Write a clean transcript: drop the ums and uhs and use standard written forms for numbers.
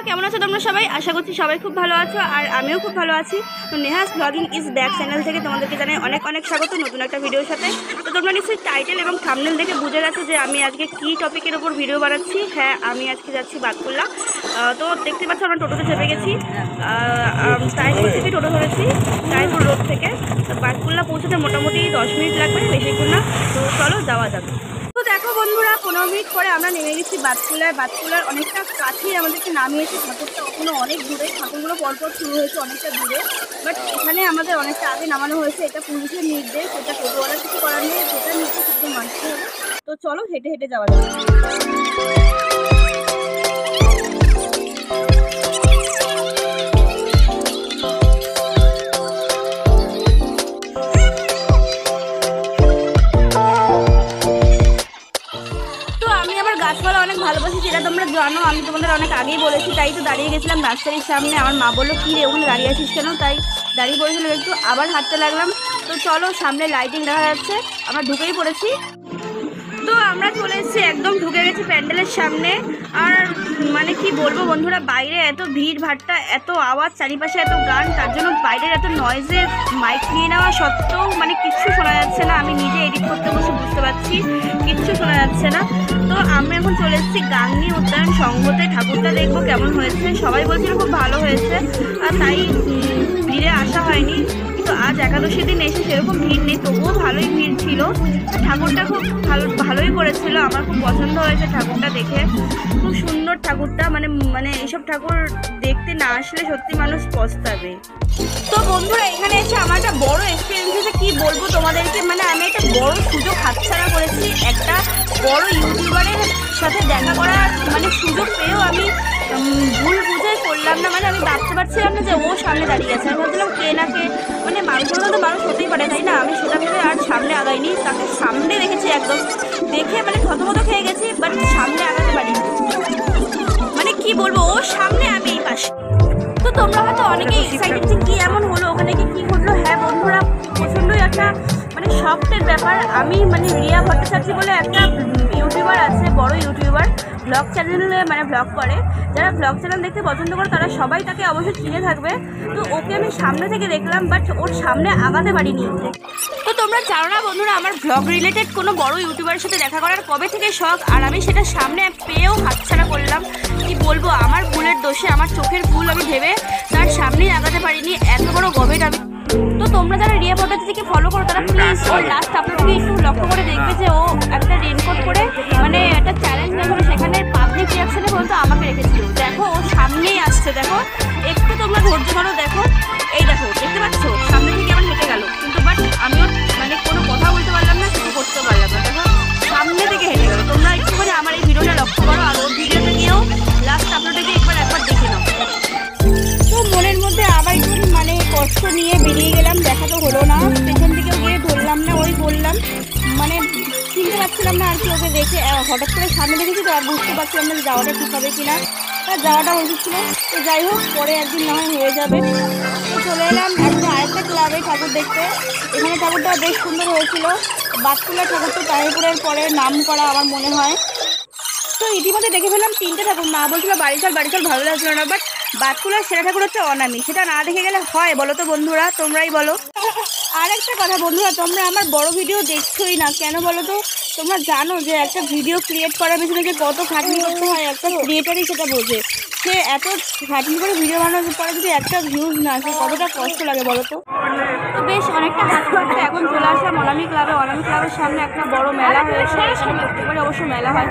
কেমন আছো তোমরা সবাই? আশা করছি সবাই খুব ভালো আছো আর আমিও খুব ভালো আছি। তো নেহাস ব্লগিং ইজ ব্যাক চ্যানেল থেকে তোমাদেরকে জানাই অনেক অনেক স্বাগত নতুন একটা ভিডিওর সাথে। তো তোমরা নিশ্চয়ই টাইটেল এবং থাম্বনেল দেখে বুঝে গেছো যে আমি আজকে কী টপিকের ওপর ভিডিও বানাচ্ছি। হ্যাঁ, আমি আজকে যাচ্ছি বাতকুল্লা। তো দেখতে পাচ্ছ আমরা টোটোতে চেপে গেছি, তাইপুর থেকে টোটো ধরেছি, তাইপুর রোড থেকে। বাতকুল্লা পৌঁছতে মোটামুটি 10 মিনিট লাগবে, বেশিক্ষণ না। তো চলো যাওয়া যাবে। তো দেখো বন্ধুরা, 15 মিনিট পরে আমরা নেমে গেছি বাতকুল্লায়। বাতকুল্লার অনেকটা কাছেই আমাদেরকে নামিয়েছে। ঠাকুরটা এখনো অনেক দূরে, ঠাকুরগুলো পরপর শুরু হয়েছে অনেকটা দূরে, বাট এখানে আমাদের অনেকটা আগে নামানো হয়েছে। এটা পুলিশের নির্দেশ, এটা টোটোওয়ালা কিছু করার নেই, যেটা নির্দেশ সেটা মানতে হবে। তো চলো হেঁটে হেঁটে যাওয়া যাবে। গাছপালা অনেক ভালোবাসি, যেটা তোমরা জানো, আমি তোমাদের অনেক আগেই বলেছি। তাই তো দাঁড়িয়ে গেছিলাম নার্সারির সামনে। আমার মা বললো কী রে ওখানে দাঁড়িয়ে আছিস কেন? তাই দাঁড়িয়ে পড়েছিলাম একটু, আবার হাঁটতে লাগলাম। তো চলো, সামনে লাইটিং দেখা যাচ্ছে, আমরা ঢুকেই পড়েছি। তো আমরা চলে এসেছি, একদম ঢুকে গেছি প্যান্ডেলের সামনে। আর মানে কি বলবো বন্ধুরা, বাইরে এত ভিড় ভাট্টা, এত আওয়াজ, চারিপাশে এত গান, তার জন্য বাইরের এত নয়েজে মাইক নিয়ে নেওয়া সত্ত্বেও মানে কিচ্ছু শোনা যাচ্ছে না। আমি নিজে এডিট করতে বসে বুঝতে পারছি কিচ্ছু শোনা যাচ্ছে না। তো আমি এখন চলে এসেছি গাংনী উদ্যান সংঘতে, ঠাকুরটা দেখবো কেমন হয়েছে। সবাই বলছিল খুব ভালো হয়েছে, আর তাই ভিড়ে আসা হয়নি। তো আজ একাদশীর দিন এসে সেরকম ভিড় নেই, তবুও ভালোই ভিড় ছিল। ঠাকুরটা খুব ভালোই করেছিল, আমার খুব পছন্দ হয়েছে ঠাকুরটা দেখে। খুব সুন্দর ঠাকুরটা, মানে এইসব ঠাকুর দেখতে না আসলে সত্যি মানুষ পস্তাবে। তো বন্ধুরা, এখানে এসে আমার একটা বড় এক্সপিরিয়েন্স হয়েছে, কী বলবো তোমাদেরকে। মানে আমি একটা বড় সুযোগ হাতছাড়া করেছি। একটা বড় ইউটিউবারের সাথে দেখা করার মানে সুযোগ পেয়েও আমি ভুল বুঝে করলাম না। মানে আমি ভাবতে পারছিলাম না যে ও সামনে দাঁড়িয়ে আছে। আমি ভাবছিলাম কে না কে, মানে মানুষের মতো মানুষ হতেই পারে, তাই না? আমি সেটা ভেবে আর সামনে আগাইনি। তাকে সামনে দেখেছি, একদম দেখে মানে থতমত খেয়ে গেছি, বাট সামনে আগাতে পারিনি। মানে কি বলবো, ও সামনে আমি এই পাশে। তো তোমরা হয়তো অনেকেই এক্সাইটেড যে কী এমন হলো, ওখানে কী ঘটলো। হ্যাঁ বন্ধুরা, প্রচণ্ডই একটা মানে শখের ব্যাপার। আমি মানে রিয়া ভট্টাচার্য বলে একটা ইউটিউবার আছে, বড় ইউটিউবার, ব্লগ চ্যানেলে মানে ব্লগ করে। যারা ব্লগ চ্যানেল দেখতে পছন্দ করে তারা সবাই তাকে অবশ্যই চিনে থাকবে। তো ওকে আমি সামনে থেকে দেখলাম, বাট ওর সামনে আগাতে পারিনি। তো তোমরা জানো না বন্ধুরা, আমার ব্লগ রিলেটেড কোনো বড় ইউটিউবারের সাথে দেখা করার কবে থেকে শখ, আর আমি সেটা সামনে পেয়েও হাতছাড়া করলাম। কি বলবো, আমার ভুলের দোষে, আমার চোখের ভুল আমি ভেবে তার সামনেই আগাতে পারিনি। এত বড় গবেট আমি। তো তোমরা যারা রিয়া ভট্টাচার্যকে ফলো করো তারা প্লিজ ওর লাস্ট আপলোডকে একটু লক্ষ্য করে দেখবে যে ও একটা রেনকোট করে মানে একটা চ্যালেঞ্জ নিয়ে সেখানে পাবলিক রিয়াকশনে বলতো আমাকে রেখেছিল। দেখো ও সামনেই আসছে, দেখো একটু তোমরা ধৈর্য ধরো। দেখো এই দেখো, দেখতে পাচ্ছ সামনে থেকে আমার হেঁটে গেল, কিন্তু বাট আমি ওর মানে কোনো কথা বলতে পারলাম না, কিছু করতে পারলাম না। দেখো সামনে থেকে হেঁটে গেল। তোমরা একটু করে আমার এই ভিডিওটা লক্ষ্য করো, আর ওর ভিডিওতে গিয়েও লাস্ট আপলোডে গিয়ে একবার দেখে নাও। তো মনের মধ্যে আবার একটু মানে কষ্ট নিয়ে বেরিয়ে গেলাম, দেখা তো হলো না। পেছন দিকেও গিয়ে ধরলাম না, ওই বললাম মানে চিনতে পারছিলাম না আর কি ওকে দেখে। হঠাৎ করে সামনে দেখেছি তো আর বুঝতে পারছিলাম না যাওয়াটা ঠিক হবে কিনা, তার যাওয়াটা উচিত ছিল। তো যাই হোক, পরে একদিন না হয় হয়ে যাবে। তো চলে এলাম একটা আরেকটা ক্লাবে ঠাকুর দেখতে। এখানে ঠাকুরটা বেশ সুন্দর হয়েছিল। বাতকুল্লা ঠাকুর তো তাহিপুরের পরে নাম করা আমার মনে হয়। তো ইতিমধ্যে দেখে ফেললাম 3টে ঠাকুর। মা বলছিল বাড়ি চল ভালো লাগছিল না, বাট বাতকুল্লার সেরা ঠাকুর হচ্ছে অনামি। সেটা না দেখে গেলে হয় বলো তো বন্ধুরা, তোমরাই বলো। আর একটা কথা বন্ধুরা, তোমরা আমার বড় ভিডিও দেখছোই না কেন বলো তো? তোমরা জানো যে একটা ভিডিও ক্রিয়েট করার পেছনে যে কত খাটনি করতে হয়, একটা ক্রিয়েটারই সেটা বোঝে। সে এত খাটনি করে ভিডিও বানানোর পরে যদি একটা ভিউজ না আসে, কতটা কষ্ট লাগে বলো তো? তো বেশ অনেকটা হাঁটতে এখন চলে আসলাম অনামি ক্লাবে। অনামি ক্লাবের সামনে একটা বড় মেলা হয়েছে, এখানে প্রত্যেকবারই অবশ্য মেলা হয়।